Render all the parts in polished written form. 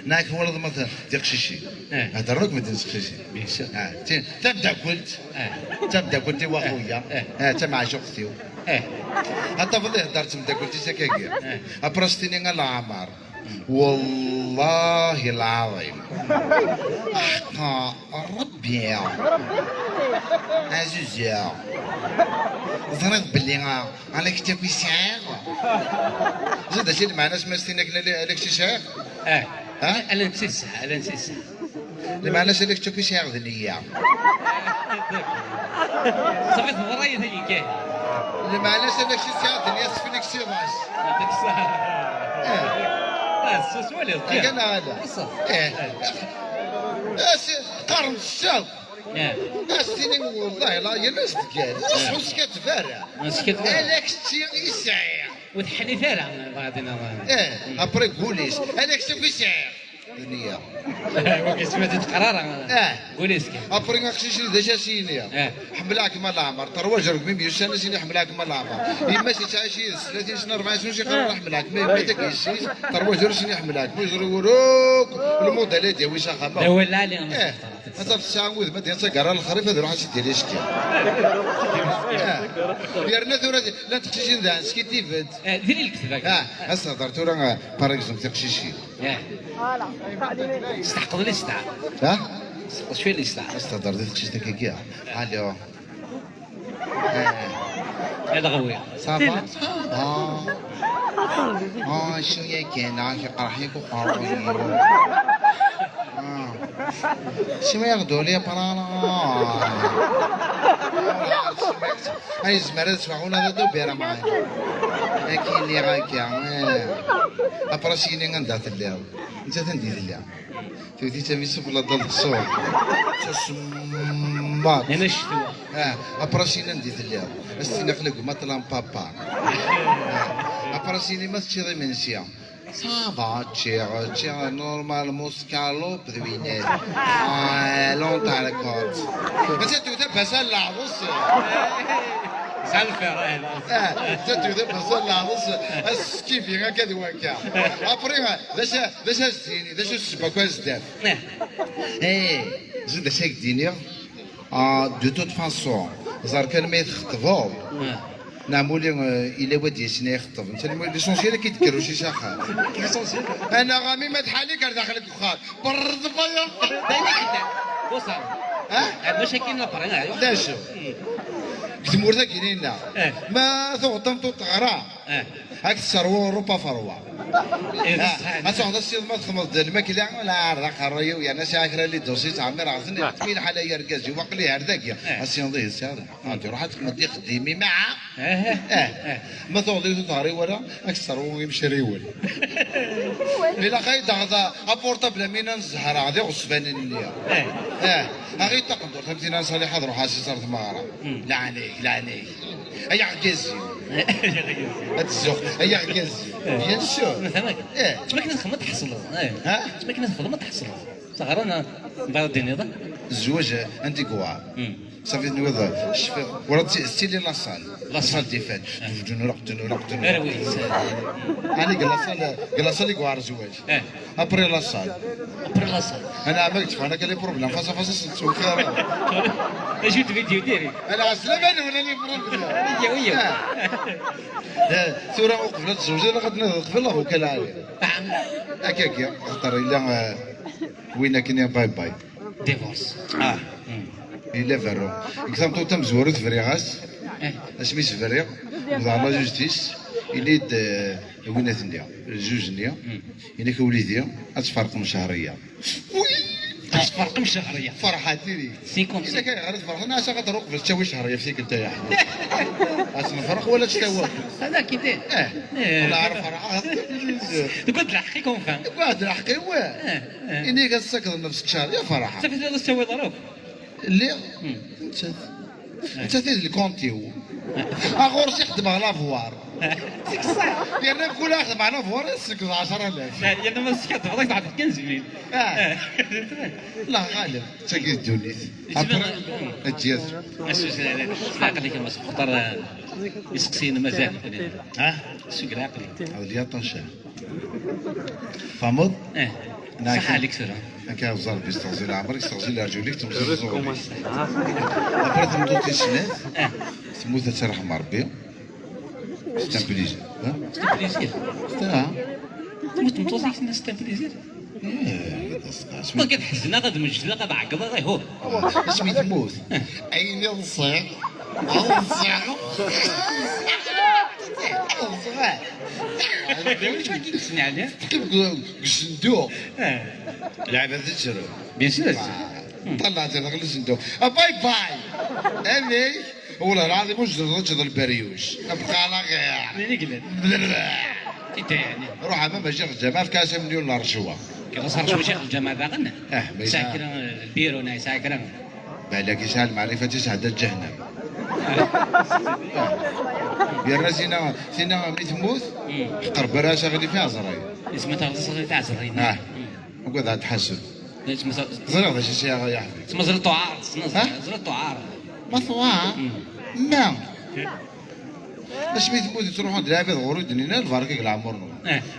ناك ولد مثلا تقشيشي هذا ما تنسخشي تبدا قلت تبدا قلت واخويا تمع شخصي حتى فضيه دارت تبدا قلت سكاكيا ابرستيني على العمر والله العظيم حقا ربي عزيزي ظنيت باللي على كتاب يسعى زاد شي معنا سمعتينك لك شي شيخ ها انا نسيت الساعه اللي معنا شي لك تشوفي شي غدنيه صافي ورايا هذيك اللي معنا شي لك شي ساعه دنيا صفي لك شي باش هذيك الساعه السؤال كان هذا قرن الشاب السنين والله لا ينس قال وش كتفارع هذاك الشيء يسعى وتحني فارع غادينا ابري بوليس هذاك الشيء يسعى دنيا وكي سمعت تقرار بوليس ابري ناقشي شي ديجا سينيا حملاك ما العمر تروج رك مين بيوسان سيني حملاك ما العمر يما شي تعيشي 30 سنه 40 سنه شي قرر حملاك ما تكيشي تروج رك سيني حملاك يزروروك الموديل ديال ويش خابا هو لا لي انت في الساعه وذ ما دير تقرا الخريف هذا روح شدي ليش كي ديرنا ثورة لا تخشيش ذا سكيتيفد ديري الكتبه هسه هضرتو راه باغ اكزومبل تخشيشي استحقوا لي استع شويه اللي استع استهدر ديك تخشيش دكيكيا الو هذا غوي صافا شويه كاين شي قرحيك وقاروي شويه ياخذوا لي برانا هاي زمرة تسمعونا هذا بيرا معايا لكن اللي غاكيا ابراسيني غندات الليل انت تندير الليل تودي تمي سوف لا ضل الصور تسمى هنا الشتوى ابراسيني ندير الليل استنى خلق مثلا بابا ابراسيني ما تشيري من سيا صافا تشيغ نورمال موسكالوب ذوينات لون تاع الكوت بس تودي بسال العروس سالفه تودي بسال العروس كيفي هكذا وهكا ابري داش الزيني داش السباك والزداد زيد شاك دينيا دو توت فاسون زار كان ما يخطبوا نعمولي إلا ودي يسنى يخطب انت ليسونسيال كيتكرو شي شاخه انا غامي ما تحالي كان داخلك وخاك برد فيا دايما كده وصل المشاكل لابرنا لا شو كتمور ذاك كاينين ما ثوطم تغرا هاك الثروه روبا فروه هاتو هذا السيد ما تخمض الماكله لا راه خريو يا ناس عاكره اللي دوسي تعمر عاوتاني تميل حاليا ركاز وقلي هرداك السيد ذي السيد انت روحك تمدي خديمي مع ما تغضي تطاري ولا اكثر ويمشي ريول الا خايد هذا ابورطابل من الزهره غادي غصبان النيه غير تقدر فهمتينا صالح هضروا حاسي صارت مغاره لا عليك لا عليك هيا عكازي الزوق هيا عكازي بيان سور مثلا تما كنا نخدم تحصل تما كنا نخدم تحصل صغار انا بعد الدنيا الزواج عندي كوا صافي نوض ورا ستيلي لاصال ديفات دنو انا قلاصال كوا الزواج ابري لاصال انا عملت انا كان لي بروبليم فاس سنتو خير جبت فيديو ديري انا عسلامه ولا لي بروبليم ويا ثورة وقفلت الزوجة لقد نقفل الله وكالعالي هكاك خاطر إلا وين كاين باي باي ديفورس إلا فرو كثر تم زورت فريغاس اسميس فريغ وضع لا جوستيس إلي وين ثنيا جوج نيا إلا كوليديا أتفرق شهرية تفرق شهريه فرحتي لي اذا كان غير تفرح انا عشان خاطر وقفت تساوي شهريه فيك انت يا احمد اش نفرق ولا تستوى هذا كي ولا عارف فرحه تقعد تلحقي كون فهم تقعد تلحقي اني كتسكر نفسك شهر يا فرحه صافي هذا تسوي ضروك اللي انت اللي كونتيو اغورس يخدم على لافوار لان كل اخذ معنا فوار يسكر 10000 يعني ما سكت هذاك تعرف كنز مين لا غالب تسكر الدونيس الجياز عقلي لك مختار يسقسينا مازال السوق العقلي هذا اللي طنشه فهمت صح عليك سير. كان وزار بيستغزل عمرك يستغزل رجوليك تمشي الزغلي أبرد مدوتي سنات تموت ترحم ربي ستامبليزي بليزير. تموت متوصيك الناس تاع بليزير. ما كتحزنا غاد مجدنا غاد عقبه غير هو. اسمي تموت عيني الصيع الصيع الصيع واش ما كيتسنى عليه؟ كيف الصندوق لعبة تشرب بيان سور. طلعت هذاك الصندوق باي باي هذي والله العظيم واش رجل البريوش ابقى على غير منين قلت؟ انت يعني روح امام شيخ الجماعه في كاسه مليون رشوه كي صار شويه شيخ الجماعه باغنا ساكن البيرو ناي ساكن بالك يسال معرفه شهاده جهنم يا راه سينا ملي تموت قرب راسها غادي فيها زراي اسمها تغطس تاع زرينا وقعد تحسب اسمها زرا هذا شي يا حبيبي اسمها زرتو عار زرتو عار مطوع نعم باش مي تموت تروح عند العباد غورو دنينا الفارك العمر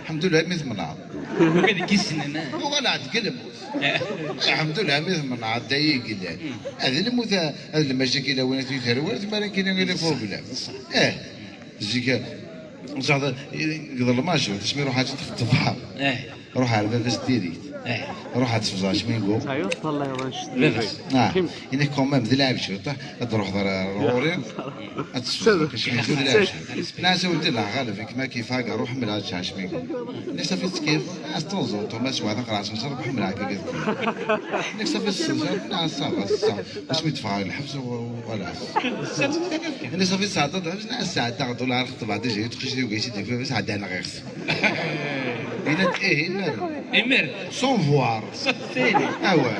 الحمد لله ميت من عاد وكان كيسنا ولا تقلب الحمد لله ميت من عاد دايق قلال هذه الموت هذه المشاكل وين تثروت ما كاين غير فوق بلا زيك صح يقدر ما شو تسمي روح تخطفها روح على باب ديريت روح تفزاش من جو ايوه طلع يا باش إنك كمان بتلعب شرطة تروح ضروري أتصور كشميل بتلعب ناس ودي لا غالب ما كيف هاجا روح من هذا شاش مين لسه في كيف أستوزو توماس وهذا قراص نصير روح من هذا كيف لسه في السجن ناس صعب بس متفاعل الحبس ولا لسه في الساعة ناس ساعة تاخذ ولا عرفت بعد جاي تخشي وجاي تدفع بس عاد أنا غير إيه إمر سون فوار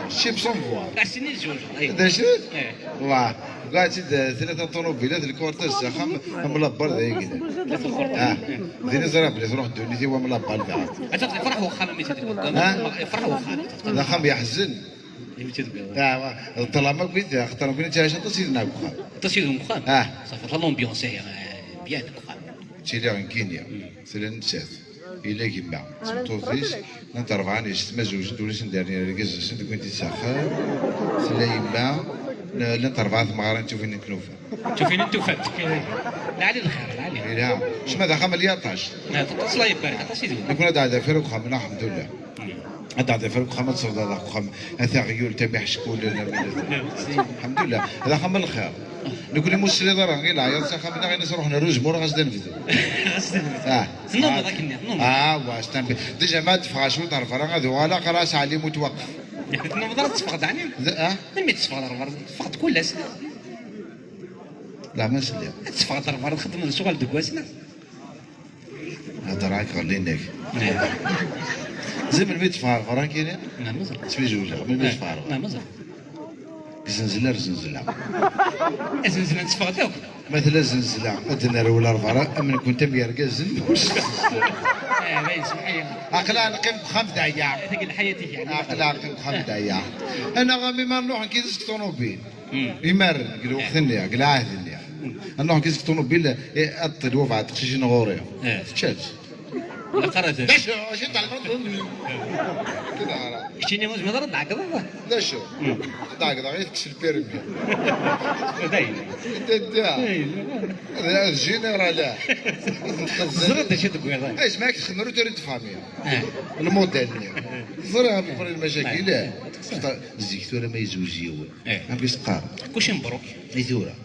شيب سون فوار عشني الجوج هذا شنو؟ واه قاعد ثلاثة طوموبيلات الكورتيج تاعهم ملبر ذا كذا ثلاثة الخرطة ذي زراب اللي تروح دونيتي هو ملبر ذا أتفق فرح وخام ميت فرح وخام ذا خام يحزن طالما قلت اختار كنت عايش تصير ناقخ تصير مخام صافي لومبيونس هي بيان مخام تشيلي عن كينيا سلان نسات إلا كيما سمتوطيش نترفعني شتما زوج دوليش نديرني ركز سنت كنت ساخر سلا يما لا ترفع ثمارة تشوفيني كنوفة تشوفيني انتوفات لا علي الخير لا علي لا شما ذا خام اللي طاش تصلا يبارك تسيدو نكون هذا فرق خامنا الحمد لله هذا فرق خام تصور هذا خام هذا غيول تبيح شكون الحمد لله هذا خام الخير نقول مسري ضرا غير لا يا خام غير نروح نروج مورا غاز ننفذ نوم ذاك النوم واش تنبي ديجا ما تفغاشو طرف راه غادي ولا خلاص عليه متوقف نوم ضرا تفقد عني نمي تفقد الفرد تفقد كل سنه لا ما سلم تفقد الفرد خدم الشغل دكواسنا هذا راك خليناك زي من البيت فارغ راه كاين نعم مزال تسوي زوجة من البيت فارغ نعم مزال زنزلة زنزلة زنزلة تفقدوك مثلا زنزلة مثلا ولا رفرة من كنت ميرقى زن باين سمحي عقلا نقيم بخمس دقايق هذيك حياتي يعني عقلا نقيم بخمس دقايق انا غامي ما نروح نكيزك طونوبيل يمر قالوا ثنيا قال عاهدني نروح نكيزك طونوبيل اطل وفعت تخشي نغوري تشات ولا قرأت لا شو طالع كده كشيني موز مدار دعك لا شو دعك غير تكشف البيرمي داين هذا الجينيرال لا زرد شي تقول هذا ايش معك خمرو تريد فاميا الموديل زرا بقول المشاكل لا الزيكتوره ما يزوجيو ما بيسقار كلشي مبروك يثوره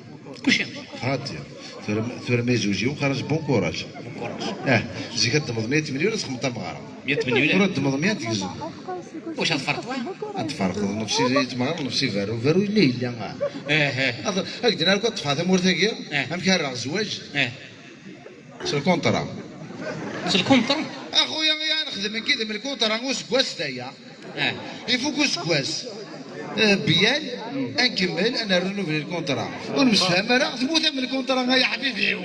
كلشي خاطر ثورة ما يزوجيو خرج بون كوراج زي كتضمض 100 مليون تخمط المغاره 100 مليون ثورة تضمض 100 تكزم واش هتفرق تفرق نفسي زي تمغار نفسي فارو الليل هكذا انا كنت فاطمه مرتقيه هم كان راه زواج سي الكونطرا اخويا يا نخدم كذا من الكونطرا وسكواس دايا يفوكو سكواس بيان نكمل انا رينوفلي الكونطرا ونمسفهم راه تموت من الكونطرا يا حبيبي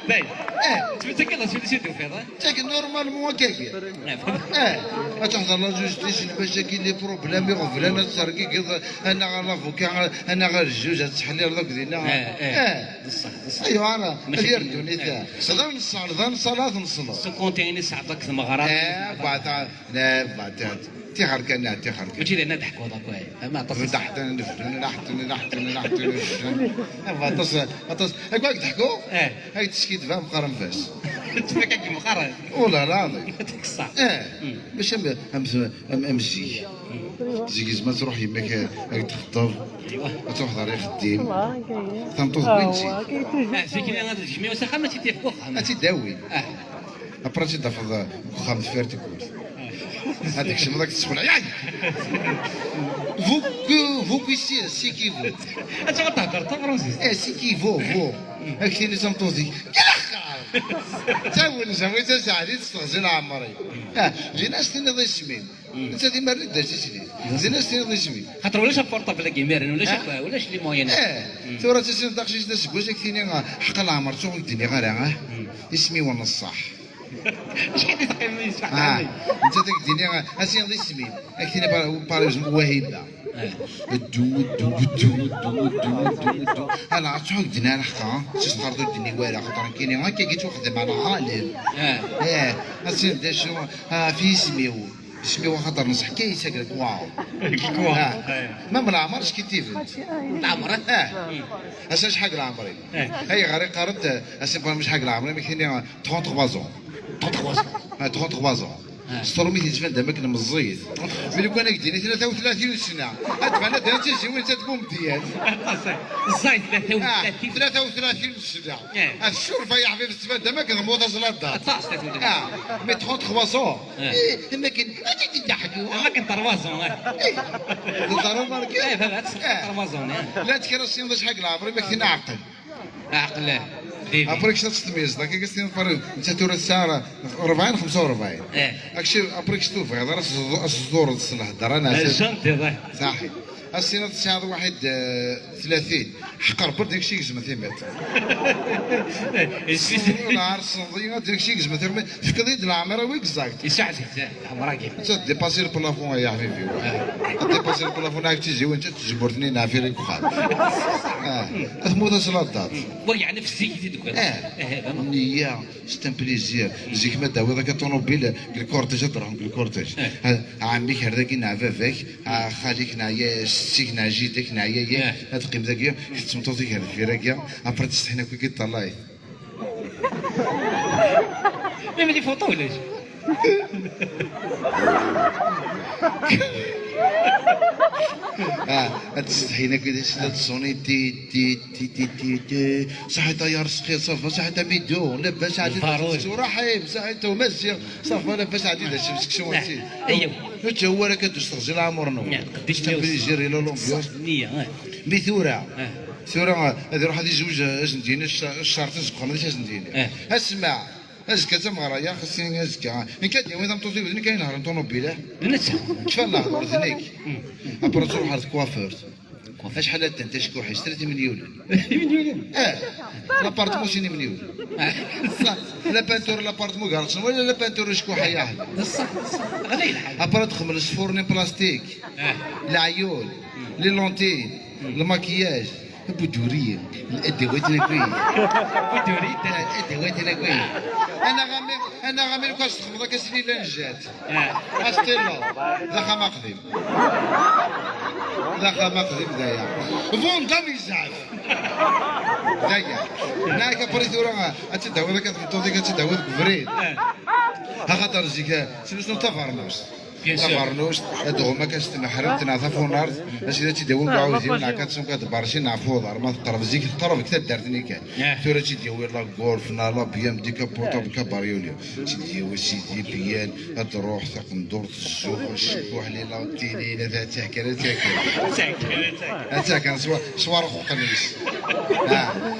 باين تمسك الله شنو في هذا تاك نورمالمون كاكي تهضر لا جوج المشاكل لي بروبليم يغفل انا تركي انا غلافوكا انا غير الجوج التحليل ذاك دينا بصح ايوا انا دير الدنيا صدر نصلاه نصلاه سو كونتيني ساعتك ثم غرام بعد لا بعد تيخر كان تيخر ماشي لان ضحكوا هذاك ما تصل ضحكت تص هاك ضحكوا هاي تسكيت فهم قرن فاس تفكك كيما مقرن والله العظيم هذاك الصح باش امزي زيك زعما تروح يماك تخطب تروح داري خديم تنطوز بنتي فيك انا تجميع وسخه ما تيتفقوا تداوي ابرا تدفض خامس فيرتيكول هذاك الشيء هذاك تسول ياي فوك يصير سي كيفو انت غتهضر تا فرونسي سي كيفو هاك الشيء اللي تنطوزي تاول زعما تساعدي تستغزل عمري جينا ستينا ضي السمين انت ديما ريد داش تسلي جينا ستينا ضي السمين خاطر ولاش بورطابل كيميرن ولاش لي موين ثورة تسين داكشي داس كوزك ثاني حق العمر شغل الدنيا غير اسمي ونصح شحال تقريبا يسمح انت ديك الدنيا اسين ضي السمين اكثر باريزم وهيبه دو انا عرفتو الدنيا الحقا تستقردو الدنيا والا خاطر كاينين هكا كي تخدم على عالم اسين دا شنو في سميو خاطر نصح كي يسكرك واو ما من العمرش كي تيفن العمر اساش حق العمري هي غير قارت اسين مش حق العمري ما كاين 33 زون 33 زون سترومي تيتفان دامك مزيد ملي كان كديني 33 سنه اتفانا دابا تيجي وانت تقوم ديال الزايد 33 سنه الشرفه يا حبيبي تيتفان دامك موضه زلاطه مي 33 زون ما كاين تضحكوا ما كان 3 زون ضروري مارك هذا 3 زون لا تكرر السين حق العمري ما كاين عقل ابريك شتا تستميز داك كاستين فرق انت تورا الساعه 40 45 اكشي ابريك شتوف هذا راس الزور الصلاح الدار انا جنتي صحيح السنه الساعه واحد 30 حقر برد داك الشيء كزما ثمات نهار الصنديه داك الشيء كزما ثمات في قضيه العماره ويك زاكت يساعد عمرك انت ديباسي البلافون يا حبيبي ديباسي البلافون هاك تيجي وانت تجبرتني نافيري كخال تموت صلاه يعني في الزيت دوك نية سيت ان بليزير زيك ما داوي ذاك الطوموبيل الكورتيج تروح الكورتيج عميك هذاك نعفا فيك خاليك نعيا ستيك نعجيدك نعيا تقيم ذاك تمطوطيك هذا الفيراكيا ابرا تستحنا كي طلاي ما دي فوطو ولاش تستحينا كذا شنو تصوني تي تي تي تي تي تي صحي طيار سقي صافا صحي تميدو لاباس عادي رحيم صحي تو مزيغ صافا لاباس عادي شمسك شو انت ايوا انت هو راه كتستغزل عمرنا تستمبليزيري لومبيونس نيه بثوره ثوره هذه روح هذه زوج اش ندير الشرطين سبقا ما اش ندير اسمع ازكى تمغرايا خصني ازكى ان كان وين مطوطي ودني كاين نهار طوموبيله بنتها كيف الله ورثنيك ابرا تروح على كوافير شحال انت شكوحي اشتريتي مليون لابارتمون شيني مليون لا بانتور لابارتمون كارتش ولا لا بانتور شكوحي يا حبيبي صح غادي الحال ابرا تخمر الصفورني بلاستيك العيول لي لونتي الماكياج بودوريه الادوات الكويه بودوريه الادوات الكويه انا غامي كاش تخمض كاسني لا نجات استيلا ذا خما قديم ذا خما قديم دايا فون دامي زعف دايا نايكا بريثورا اتداوى ذاك تمطوطي كتداوى كفريد ها خاطر زيك شنو تفرنوش تفرنوش هادو ما كاش تنحرم تنعثف ونار باش اذا تيداوي كعوزين نعكاتسون كتبارشي نعفو دار ما تقرب زيك تقرب كتا دارتني كان ثورة تيداوي لا غولف لا بيان ديكا بوطا بكاباريوليو تيداوي سيدي بيان تروح تقندور السوق الشكوح لي لا تيلي لا تاكل تاكل سوار خو قميص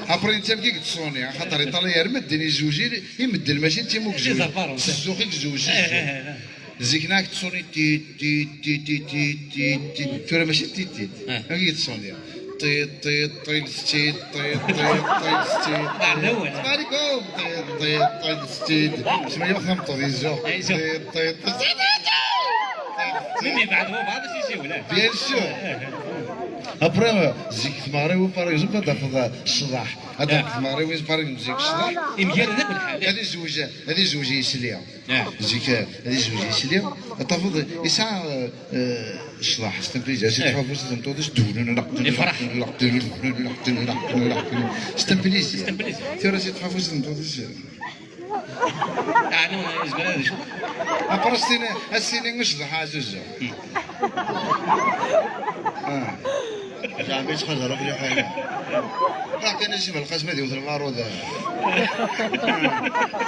ابري انت كي تصوني خاطر ايطاليا مدني زوجي يمد الماشين تيموك زوج الزوقيك زوج زيكناك تصوني تي تي تي تي تي تي تي تورا ماشي تي تي هاكي تصوني طي طي طي ستيد طي طي طي ستيد عليكم طي طي طي ستيد شنو يفهم طي زو طي طي بعد هو بعض الشيء ولا بيان سور. ابري زيك تماري باغ اكزومبل هذا فضا الشضاح هذا تماري وين باغ اكزومبل زيك الشضاح يمكن هذاك الحال هذه زوج يسليا زيك هذه زوج يسليا تفضل يسعى الشضاح استمبليزي زيك تفوز تمطوش يفرح استمبليزي ترى زيك تفوز تمطوش يعني زبل هذا شو ابرستين السنين مش ضحى زوج جا باش خرج ربي حاجه عطينا شي بالقسمه ديال المعروض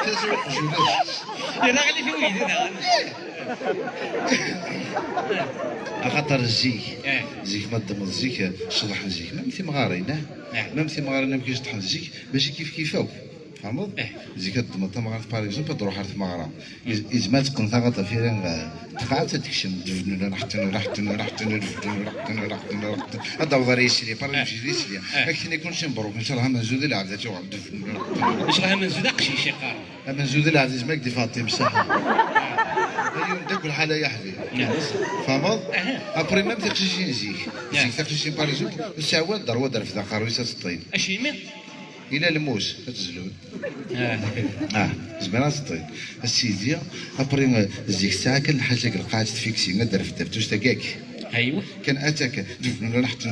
تسوق جولات يلا غالي في ويدي خاطر زيك ما تضمن زيك شطح زيك ما مثل مغارين ما مثل مغارين ما كاينش طحن زيك ماشي كيفاو فهمت زيك تضمن تمغار باغ اكزومبل تروح على المغرى إزمات قنطة غطا فيها تقعد تكشم هذا هو ضري يسري باغ يمشي يسري لكن يكون شي مبروك ان شاء الله منزود العبد تقعد واش راه منزود قشي شي قار منزود العبد زعما كدي فاطمه بصح اليوم داك الحاله يا حبيبي فهمت ابري ما تقشي شي زيك تقشي شي باغ اكزومبل الساعه دار في ذا قرويسه الطين اشي مين الى الموس تزلون زمان الطين السيديه ابري زيك الساعه كان الحاجه القاعده تفيكسي نقدر في الدفتوش تاعك ايوا كان اتاك نحت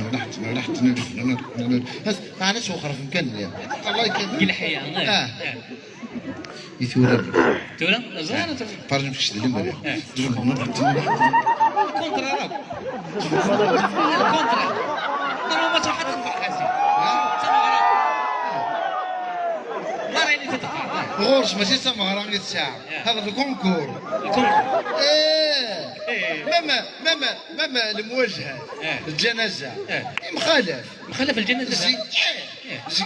علاش اخرى في مكان الله يكرمك الحياه يثورا زين فرج مش دلم بريا كونترا راك كونترا انا ما تروح تنفع حاسي غورش ماشي سما راه غير ساعه هذا الكونكور ماما المواجهه الجنازه مخالف الجنازه زي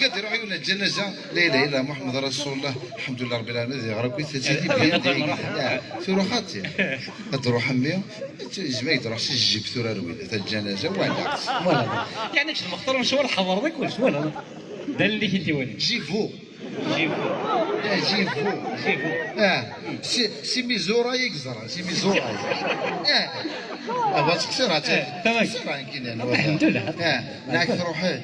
قد يروح يقول الجنازه لا اله الا محمد رسول الله الحمد لله رب العالمين يغرق سيدي بيدي ثروحات تروح مية جماعه تروح تجيب ثوره رويله الجنازه ولا يعني ايش المختار مشوار حضر ذاك ولا ده اللي كنتي ولي جيفو سي ميزورا يكزرا سي ميزورا بس كسرها تمام كسرها يمكن انا الحمد لله ناك تروح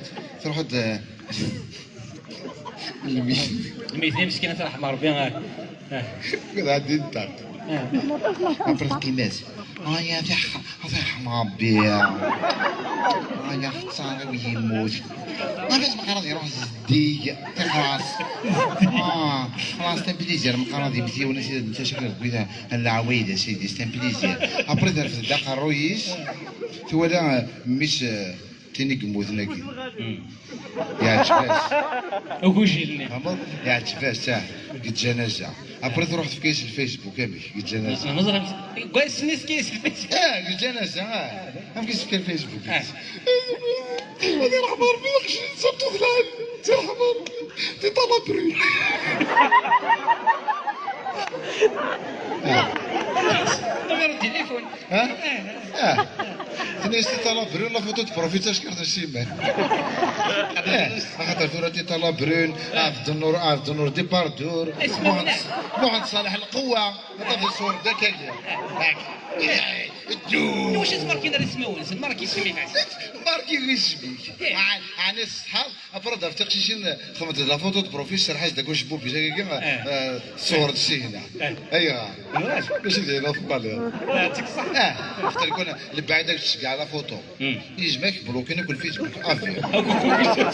الميزان مسكينه تروح مربي كذا عندي انت عبرت كيماز يا في حمابي يا خصاني ويموت ما بس مقرض يروح زديق خلاص خلاص تنبليزير مقرض يمشي ولا انت شكلك بغيتها العوايد سيدي ستنبليزير ابري دار في الدقه الرويس تولا مش تينيك موثناكي يا تفاس وكوجيلني فهمت يا تفاس تاع قد جنازه ابري تروح في كيس الفيسبوك ابي قد جنازه نظر كويس ناس كيس الفيسبوك قد جنازه هم كيس في الفيسبوك هذه الحمار بيقش صبتو ثلاث تي الحمار تي طلب نمر التليفون تنيس طلب برون لا فوتو تبروفيتاش كارت الشيمان خاطر ثورتي طلب برون عبد النور دي باردور مهند صالح القوة هذا في الصور ذاك واش اسمك كي نسمعوا ماركي يسميك ماركي يسميك عن الصحاب افرض في تقشيشين خمت لا فوتو بروفيسور حاج داك واش بوبي كيما صور الشي هنا ايوه باش ندير في بالي يعطيك الصحة خاطر يكون اللي بعيدك تشقى على فوتو يجمعك بلوكين كل فيسبوك افيا